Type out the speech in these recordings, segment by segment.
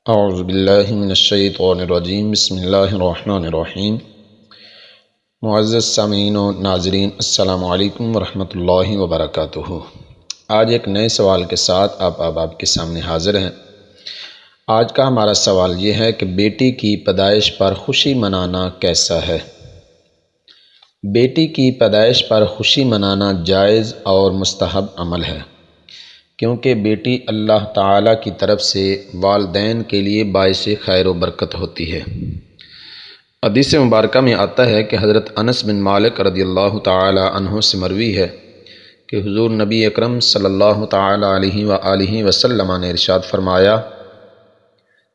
اعوذ باللہ من الشیطان الرجیم بسم اللہ الرحمن الرحیم۔ معزز سامعین و ناظرین، السلام علیکم ورحمۃ اللہ وبرکاتہ۔ آج ایک نئے سوال کے ساتھ آپ کے سامنے حاضر ہیں۔ آج کا ہمارا سوال یہ ہے کہ بیٹی کی پیدائش پر خوشی منانا کیسا ہے؟ بیٹی کی پیدائش پر خوشی منانا جائز اور مستحب عمل ہے، کیونکہ بیٹی اللہ تعالیٰ کی طرف سے والدین کے لیے باعث خیر و برکت ہوتی ہے۔ حدیث مبارکہ میں آتا ہے کہ حضرت انس بن مالک رضی اللہ تعالی عنہ سے مروی ہے کہ حضور نبی اکرم صلی اللہ تعالی علیہ وآلہ وسلم نے ارشاد فرمایا،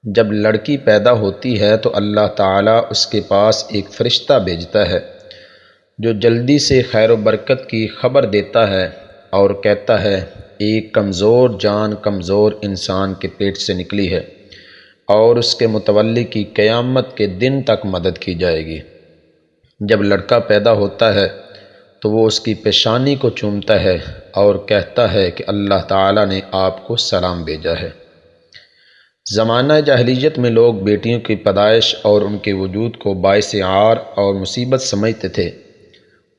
جب لڑکی پیدا ہوتی ہے تو اللہ تعالیٰ اس کے پاس ایک فرشتہ بھیجتا ہے جو جلدی سے خیر و برکت کی خبر دیتا ہے اور کہتا ہے، ایک کمزور جان کمزور انسان کے پیٹ سے نکلی ہے اور اس کے متولی کی قیامت کے دن تک مدد کی جائے گی۔ جب لڑکا پیدا ہوتا ہے تو وہ اس کی پیشانی کو چومتا ہے اور کہتا ہے کہ اللہ تعالیٰ نے آپ کو سلام بھیجا ہے۔ زمانہ جاہلیت میں لوگ بیٹیوں کی پیدائش اور ان کے وجود کو باعث عار اور مصیبت سمجھتے تھے۔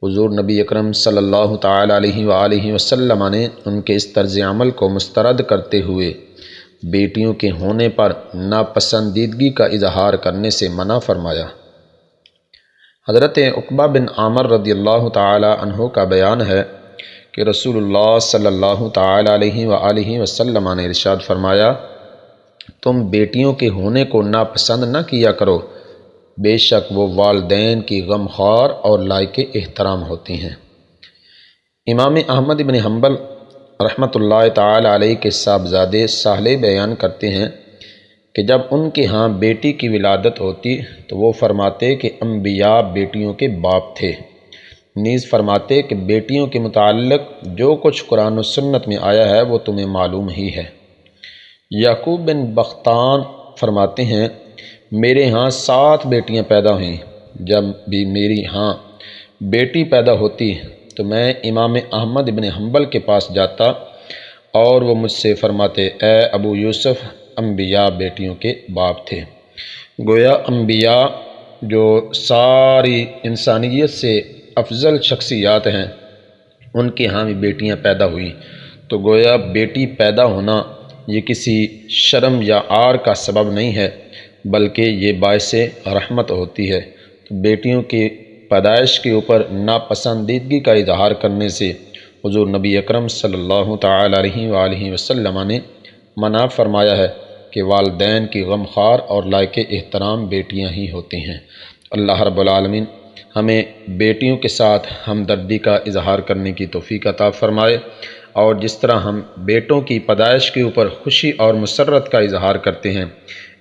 حضور نبی اکرم صلی اللہ تعالی علیہ وآلہ وسلم نے ان کے اس طرز عمل کو مسترد کرتے ہوئے بیٹیوں کے ہونے پر ناپسندیدگی کا اظہار کرنے سے منع فرمایا۔ حضرت عقبہ بن عامر رضی اللہ تعالی عنہ کا بیان ہے کہ رسول اللہ صلی اللہ تعالی علیہ وآلہ وسلم نے ارشاد فرمایا، تم بیٹیوں کے ہونے کو ناپسند نہ کیا کرو، بے شک وہ والدین کی غمخوار اور لائق احترام ہوتی ہیں۔ امام احمد بن حنبل رحمۃ اللہ تعالی علیہ کے صاحبزادے صالح بیان کرتے ہیں کہ جب ان کے ہاں بیٹی کی ولادت ہوتی تو وہ فرماتے کہ انبیاء بیٹیوں کے باپ تھے، نیز فرماتے کہ بیٹیوں کے متعلق جو کچھ قرآن و سنت میں آیا ہے وہ تمہیں معلوم ہی ہے۔ یعقوب بن بختان فرماتے ہیں، میرے ہاں 7 بیٹیاں پیدا ہوئیں۔ جب بھی میری ہاں بیٹی پیدا ہوتی تو میں امام احمد بن حنبل کے پاس جاتا اور وہ مجھ سے فرماتے، اے ابو یوسف، انبیاء بیٹیوں کے باپ تھے۔ گویا انبیاء جو ساری انسانیت سے افضل شخصیات ہیں، ان کے ہاں بھی بیٹیاں پیدا ہوئیں، تو گویا بیٹی پیدا ہونا یہ کسی شرم یا عار کا سبب نہیں ہے، بلکہ یہ باعث رحمت ہوتی ہے۔ تو بیٹیوں کی پیدائش کے اوپر ناپسندیدگی کا اظہار کرنے سے حضور نبی اکرم صلی اللہ تعالی علیہ وآلہ وسلم نے منع فرمایا ہے کہ والدین کی غمخوار اور لائق احترام بیٹیاں ہی ہوتی ہیں۔ اللہ رب العالمین ہمیں بیٹیوں کے ساتھ ہمدردی کا اظہار کرنے کی توفیق عطا فرمائے، اور جس طرح ہم بیٹوں کی پیدائش کے اوپر خوشی اور مسرت کا اظہار کرتے ہیں،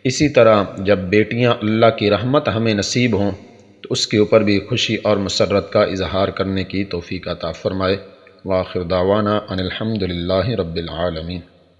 اسی طرح جب بیٹیاں اللہ کی رحمت ہمیں نصیب ہوں تو اس کے اوپر بھی خوشی اور مسرت کا اظہار کرنے کی توفیق عطا فرمائے۔ وآخر دعوانا ان الحمد للہ رب العالمین۔